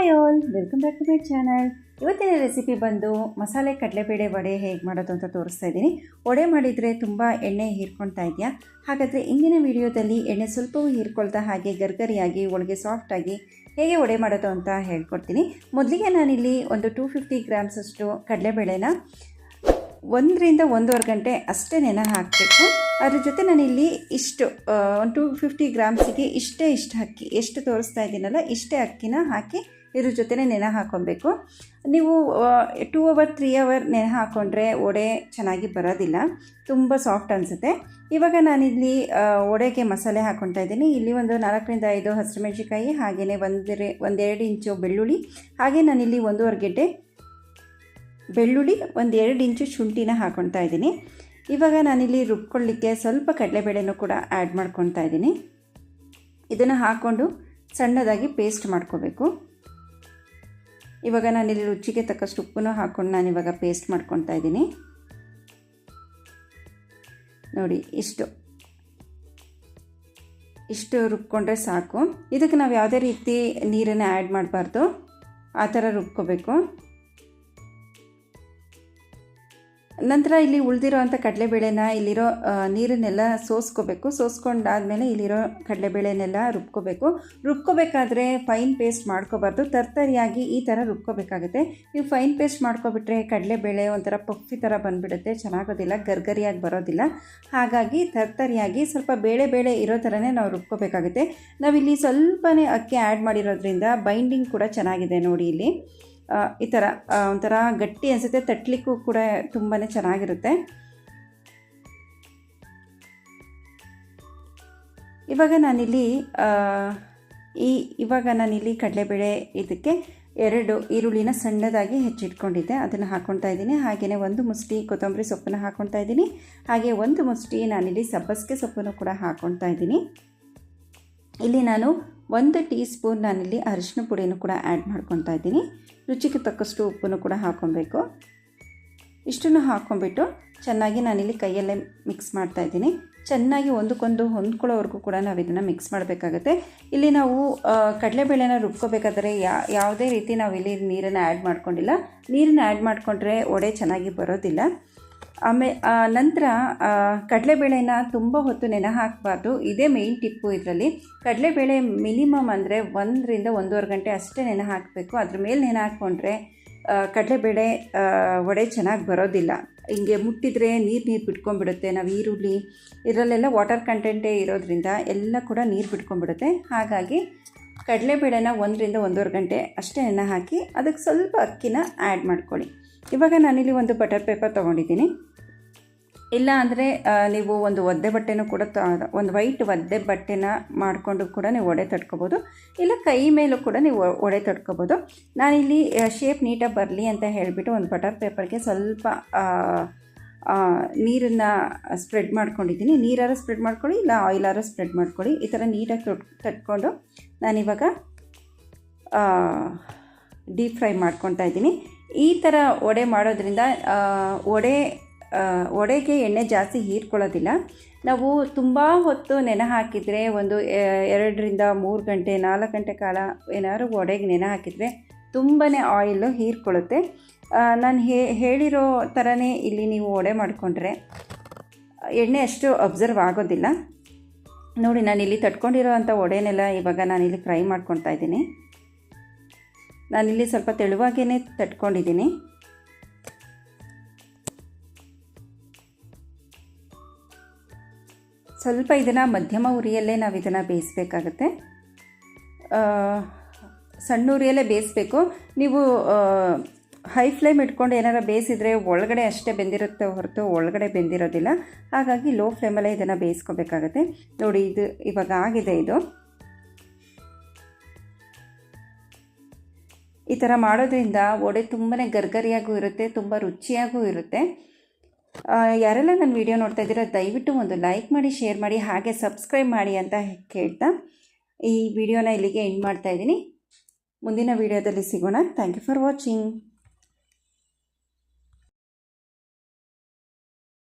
Hi all, welcome back to my channel. ಇವತ್ತಿನ recipe ಬಂದು ಮಸಾಲೆ ಕಡಲೆಬೇಳೆ ವಡೆ ಹೇಗೆ ಮಾಡೋದು ಅಂತ ತೋರಿಸ್ತಾ ಇದ್ದೀನಿ. ವಡೆ ಮಾಡಿದರೆ ತುಂಬ ಎಣ್ಣೆ ಹೀರ್ಕೊಳ್ತಾ ಇದೆಯಾ? ಹಾಗಾದರೆ ಇಂದಿನ ವಿಡಿಯೋದಲ್ಲಿ ಎಣ್ಣೆ ಸ್ವಲ್ಪವೂ ಹೀರ್ಕೊಳ್ತಾ ಹಾಗೆ ಗರ್ಗರಿಯಾಗಿ ಒಳಗೆ ಸಾಫ್ಟಾಗಿ ಹೇಗೆ ವಡೆ ಮಾಡೋದು ಅಂತ ಹೇಳ್ಕೊಡ್ತೀನಿ. ಮೊದಲಿಗೆ ನಾನಿಲ್ಲಿ ಒಂದು 250 ಗ್ರಾಮ್ಸಷ್ಟು ಕಡಲೆಬೇಳೆನ 1 ರಿಂದ 1.5 ಗಂಟೆ ಅಷ್ಟೇ ನೆನೆ ಹಾಕಬೇಕು. ಅದ್ರ ಜೊತೆ ನಾನಿಲ್ಲಿ ಇಷ್ಟು ಒಂದು 250 ಗ್ರಾಮ್ಸಿಗೆ ಇಷ್ಟು ಅಕ್ಕಿ, ಎಷ್ಟು ತೋರಿಸ್ತಾ ಇದ್ದೀನಲ್ಲ ಇಷ್ಟೇ ಅಕ್ಕಿನ ಹಾಕಿ ಇದ್ರ ಜೊತೆನೇ ನೆನೆ ಹಾಕ್ಕೊಬೇಕು. ನೀವು 2 ಅವರ್ 3 ಅವರ್ ನೆನೆ ಹಾಕ್ಕೊಂಡ್ರೆ ವಡೆ ಚೆನ್ನಾಗಿ ಬರೋದಿಲ್ಲ, ತುಂಬ ಸಾಫ್ಟ್ ಅನಿಸುತ್ತೆ. ಇವಾಗ ನಾನಿಲ್ಲಿ ವಡೆಗೆ ಮಸಾಲೆ ಹಾಕ್ಕೊಳ್ತಾ ಇದ್ದೀನಿ. ಇಲ್ಲಿ ಒಂದು 4 ರಿಂದ 5 ಹಸಿರುಮೆಣಸಿಕಾಯಿ, ಹಾಗೆಯೇ 1-2 ಇಂಚು ಬೆಳ್ಳುಳ್ಳಿ, ಹಾಗೆ ನಾನಿಲ್ಲಿ 1.5 ಗೆಡ್ಡೆ ಬೆಳ್ಳುಳ್ಳಿ, 1-2 ಇಂಚು ಶುಂಠಿನ ಹಾಕ್ಕೊಳ್ತಾ ಇದ್ದೀನಿ. ಇವಾಗ ನಾನಿಲ್ಲಿ ರುಬ್ಕೊಳ್ಳಿಕ್ಕೆ ಸ್ವಲ್ಪ ಕಡಲೆಬೇಳೆನೂ ಕೂಡ ಆ್ಯಡ್ ಮಾಡ್ಕೊಳ್ತಾ ಇದ್ದೀನಿ. ಇದನ್ನು ಹಾಕ್ಕೊಂಡು ಸಣ್ಣದಾಗಿ ಪೇಸ್ಟ್ ಮಾಡ್ಕೋಬೇಕು. ಇವಾಗ ನಾನಿಲ್ಲಿ ರುಚಿಗೆ ತಕ್ಕಷ್ಟು ಉಪ್ಪನ್ನು ಹಾಕ್ಕೊಂಡು ನಾನಿವಾಗ ಪೇಸ್ಟ್ ಮಾಡ್ಕೊಳ್ತಾ ಇದ್ದೀನಿ. ನೋಡಿ, ಇಷ್ಟು ರುಬ್ಕೊಂಡ್ರೆ ಸಾಕು. ಇದಕ್ಕೆ ನಾವು ಯಾವುದೇ ರೀತಿ ನೀರನ್ನು ಆ್ಯಡ್ ಮಾಡಬಾರ್ದು, ಆ ಥರ ರುಬ್ಕೋಬೇಕು. ನಂತರ ಇಲ್ಲಿ ಉಳಿದಿರೋ ಅಂಥ ಕಡಲೆಬೇಳೆನ ಇಲ್ಲಿರೋ ನೀರನ್ನೆಲ್ಲ ಸೋಸ್ಕೊಂಡಾದಮೇಲೆ ಇಲ್ಲಿರೋ ಕಡಲೆಬೇಳೆನೆಲ್ಲ ರುಬ್ಕೋಬೇಕಾದ್ರೆ ಫೈನ್ ಪೇಸ್ಟ್ ಮಾಡ್ಕೋಬಾರ್ದು, ತರ್ತರಿಯಾಗಿ ಈ ಥರ ರುಬ್ಕೋಬೇಕಾಗುತ್ತೆ. ನೀವು ಫೈನ್ ಪೇಸ್ಟ್ ಮಾಡ್ಕೊಬಿಟ್ರೆ ಕಡಲೆಬೇಳೆ ಒಂಥರ ಪಫಿ ಥರ ಬಂದುಬಿಡುತ್ತೆ, ಚೆನ್ನಾಗೋದಿಲ್ಲ, ಗರ್ಗರಿಯಾಗಿ ಬರೋದಿಲ್ಲ. ಹಾಗಾಗಿ ತರ್ತರಿಯಾಗಿ ಸ್ವಲ್ಪ ಬೇಳೆ ಇರೋ ಥರನೇ ನಾವು ರುಬ್ಕೋಬೇಕಾಗುತ್ತೆ. ನಾವಿಲ್ಲಿ ಸ್ವಲ್ಪನೇ ಅಕ್ಕಿ ಆ್ಯಡ್ ಮಾಡಿರೋದ್ರಿಂದ ಬೈಂಡಿಂಗ್ ಕೂಡ ಚೆನ್ನಾಗಿದೆ. ನೋಡಿ, ಇಲ್ಲಿ ಈ ಥರ ಒಂಥರ ಗಟ್ಟಿ ಅನಿಸುತ್ತೆ, ತಟ್ಟಲಿಕ್ಕೂ ಕೂಡ ತುಂಬಾ ಚೆನ್ನಾಗಿರುತ್ತೆ. ಇವಾಗ ನಾನಿಲ್ಲಿ ಕಡಲೆಬೇಳೆ ಇದಕ್ಕೆ 2 ಈರುಳ್ಳಿನ ಸಣ್ಣದಾಗಿ ಹೆಚ್ಚಿಟ್ಕೊಂಡಿದ್ದೆ, ಅದನ್ನು ಹಾಕ್ಕೊಳ್ತಾ ಇದ್ದೀನಿ. ಹಾಗೆಯೇ 1 ಮುಷ್ಟಿ ಕೊತ್ತಂಬರಿ ಸೊಪ್ಪನ್ನು ಹಾಕ್ಕೊಳ್ತಾ ಇದ್ದೀನಿ. ಹಾಗೆ 1 ಮುಷ್ಟಿ ನಾನಿಲ್ಲಿ ಸಬ್ಬಸಿಗೆ ಸೊಪ್ಪನ್ನು ಕೂಡ ಹಾಕ್ಕೊಳ್ತಾ ಇದ್ದೀನಿ. ಇಲ್ಲಿ ನಾನು 1 ಟೀ ಸ್ಪೂನ್ ನಾನಿಲ್ಲಿ ಅರಿಶಿನ ಪುಡಿಯನ್ನು ಕೂಡ ಆ್ಯಡ್ ಮಾಡ್ಕೊತಾ ಇದ್ದೀನಿ. ರುಚಿಗೆ ತಕ್ಕಷ್ಟು ಉಪ್ಪನ್ನು ಕೂಡ ಹಾಕ್ಕೊಬೇಕು. ಇಷ್ಟನ್ನು ಹಾಕ್ಕೊಂಬಿಟ್ಟು ಚೆನ್ನಾಗಿ ನಾನಿಲ್ಲಿ ಕೈಯಲ್ಲೇ ಮಿಕ್ಸ್ ಮಾಡ್ತಾ ಇದ್ದೀನಿ. ಚೆನ್ನಾಗಿ ಒಂದಕ್ಕೊಂದು ಹೊಂದ್ಕೊಳ್ಳೋವರೆಗೂ ಕೂಡ ನಾವು ಇದನ್ನು ಮಿಕ್ಸ್ ಮಾಡಬೇಕಾಗತ್ತೆ. ಇಲ್ಲಿ ನಾವು ಕಡಲೆಬೇಳೆನ ರುಬ್ಕೋಬೇಕಾದ್ರೆ ಯಾವುದೇ ರೀತಿ ನಾವು ಇಲ್ಲಿ ನೀರನ್ನು ಆ್ಯಡ್ ಮಾಡ್ಕೊಂಡಿಲ್ಲ. ನೀರನ್ನು ಆ್ಯಡ್ ಮಾಡಿಕೊಂಡ್ರೆ ವಡೆ ಚೆನ್ನಾಗಿ ಬರೋದಿಲ್ಲ. ನಂತರ ಕಡಲೆಬೇಳೆನ ತುಂಬ ಹೊತ್ತು ನೆನೆ ಹಾಕಬಾರ್ದು, ಇದೇ ಮೇಯ್ನ್ ಟಿಪ್ಪು ಇದರಲ್ಲಿ. ಕಡಲೆಬೇಳೆ ಮಿನಿಮಮ್ ಅಂದರೆ 1 ರಿಂದ 1.5 ಗಂಟೆ ಅಷ್ಟೇ ನೆನೆ ಹಾಕಬೇಕು. ಅದ್ರ ಮೇಲೆ ನೆನೆ ಹಾಕ್ಕೊಂಡ್ರೆ ಕಡಲೆಬೇಳೆ ವಡೆ ಚೆನ್ನಾಗಿ ಬರೋದಿಲ್ಲ. ಹಿಂಗೆ ಮುಟ್ಟಿದರೆ ನೀರು ಬಿಟ್ಕೊಂಡ್ಬಿಡುತ್ತೆ. ನಾವು ಈರುಳ್ಳಿ ಇದರಲ್ಲೆಲ್ಲ ವಾಟರ್ ಕಂಟೆಂಟೇ ಇರೋದ್ರಿಂದ ಎಲ್ಲ ಕೂಡ ನೀರು ಬಿಟ್ಕೊಂಡ್ಬಿಡುತ್ತೆ. ಹಾಗಾಗಿ ಕಡಲೆಬೇಳೆನ 1 ರಿಂದ 1.5 ಗಂಟೆ ಅಷ್ಟೇ ನೆನೆ ಹಾಕಿ ಅದಕ್ಕೆ ಸ್ವಲ್ಪ ಅಕ್ಕಿನ ಆ್ಯಡ್ ಮಾಡ್ಕೊಳ್ಳಿ. ಇವಾಗ ನಾನಿಲ್ಲಿ ಒಂದು ಬಟರ್ ಪೇಪರ್ ತೊಗೊಂಡಿದ್ದೀನಿ. ಇಲ್ಲ ಅಂದರೆ ನೀವು ಒಂದು ಒದ್ದೆ ಬಟ್ಟೆನೂ ಕೂಡ ಒಂದು ವೈಟ್ ಒದ್ದೆ ಬಟ್ಟೆನ ಮಾಡಿಕೊಂಡು ಕೂಡ ನೀವು ವಡೆ ತಟ್ಕೋಬೋದು, ಇಲ್ಲ ಕೈ ಮೇಲೂ ಕೂಡ ನೀವು ವಡೆ ತಟ್ಕೋಬೋದು. ನಾನಿಲ್ಲಿ ಶೇಪ್ ನೀಟಾಗಿ ಬರಲಿ ಅಂತ ಹೇಳಿಬಿಟ್ಟು ಒಂದು ಬಟರ್ ಪೇಪರ್ಗೆ ಸ್ವಲ್ಪ ನೀರನ್ನು ಸ್ಪ್ರೆಡ್ ಮಾಡ್ಕೊಂಡಿದ್ದೀನಿ. ನೀರಾರು ಸ್ಪ್ರೆಡ್ ಮಾಡ್ಕೊಳ್ಳಿ, ಇಲ್ಲ ಆಯಿಲಾರು ಸ್ಪ್ರೆಡ್ ಮಾಡ್ಕೊಳ್ಳಿ. ಈ ಥರ ನೀಟಾಗಿ ತಟ್ಕೊಂಡು ನಾನಿವಾಗ ಡೀಪ್ ಫ್ರೈ ಮಾಡ್ಕೊತಾ ಇದ್ದೀನಿ. ಈ ಥರ ವಡೆ ಮಾಡೋದ್ರಿಂದ ವಡೆಗೆ ಎಣ್ಣೆ ಜಾಸ್ತಿ ಹೀರ್ಕೊಳ್ಳೋದಿಲ್ಲ. ನಾವು ತುಂಬ ಹೊತ್ತು ನೆನೆ ಹಾಕಿದರೆ ಒಂದು 2 ರಿಂದ 3 ಗಂಟೆ 4 ಗಂಟೆ ಕಾಲ ಏನಾದ್ರು ವಡೆಗೆ ನೆನೆ ಹಾಕಿದರೆ ತುಂಬಾ ಆಯಿಲು ಹೀರ್ಕೊಳ್ಳುತ್ತೆ. ನಾನು ಹೇಳಿರೋ ಥರನೇ ಇಲ್ಲಿ ನೀವು ವಡೆ ಮಾಡಿಕೊಂಡ್ರೆ ಎಣ್ಣೆ ಅಷ್ಟು ಅಬ್ಸರ್ವ್ ಆಗೋದಿಲ್ಲ. ನೋಡಿ, ನಾನಿಲ್ಲಿ ತಟ್ಕೊಂಡಿರೋ ಅಂಥ ವಡೆನೆಲ್ಲ ಇವಾಗ ನಾನಿಲ್ಲಿ ಫ್ರೈ ಮಾಡ್ಕೊತಾ ಇದ್ದೀನಿ. ನಾನಿಲ್ಲಿ ಸ್ವಲ್ಪ ತೆಳುವಾಗೇ ತಟ್ಕೊಂಡಿದ್ದೀನಿ. ಸ್ವಲ್ಪ ಇದನ್ನು ಮಧ್ಯಮ ಉರಿಯಲ್ಲೇ ನಾವು ಇದನ್ನು ಬೇಯಿಸಬೇಕಾಗತ್ತೆ. ಸಣ್ಣ ಉರಿಯಲ್ಲೇ ಬೇಯಿಸಬೇಕು. ನೀವು ಹೈ ಫ್ಲೇಮ್ ಇಟ್ಕೊಂಡು ಏನಾರು ಬೇಯಿಸಿದರೆ ಒಳಗಡೆ ಅಷ್ಟೇ ಬೆಂದಿರುತ್ತೆ ಹೊರತು ಒಳಗಡೆ ಬೆಂದಿರೋದಿಲ್ಲ. ಹಾಗಾಗಿ ಲೋ ಫ್ಲೇಮಲ್ಲೇ ಇದನ್ನು ಬೇಯಿಸ್ಕೋಬೇಕಾಗತ್ತೆ. ನೋಡಿ, ಇದು ಇವಾಗ ಆಗಿದೆ. ಇದು ಈ ಥರ ಮಾಡೋದ್ರಿಂದ ವಡೆ ತುಂಬಾ ಗರ್ಗರಿಯಾಗೂ ಇರುತ್ತೆ, ತುಂಬ ರುಚಿಯಾಗೂ ಇರುತ್ತೆ. ಯಾರೆಲ್ಲ ನನ್ನ ವಿಡಿಯೋ ನೋಡ್ತಾ ಇದ್ದೀರಾ ದಯವಿಟ್ಟು ಒಂದು ಲೈಕ್ ಮಾಡಿ, ಶೇರ್ ಮಾಡಿ, ಹಾಗೆ ಸಬ್ಸ್ಕ್ರೈಬ್ ಮಾಡಿ ಅಂತ ಕೇಳ್ತಾ ಈ ವಿಡಿಯೋನ ಇಲ್ಲಿಗೆ ಎಂಡ್ ಮಾಡ್ತಾ ಇದ್ದೀನಿ. ಮುಂದಿನ ವಿಡಿಯೋದಲ್ಲಿ ಸಿಗೋಣ. Thank you for watching.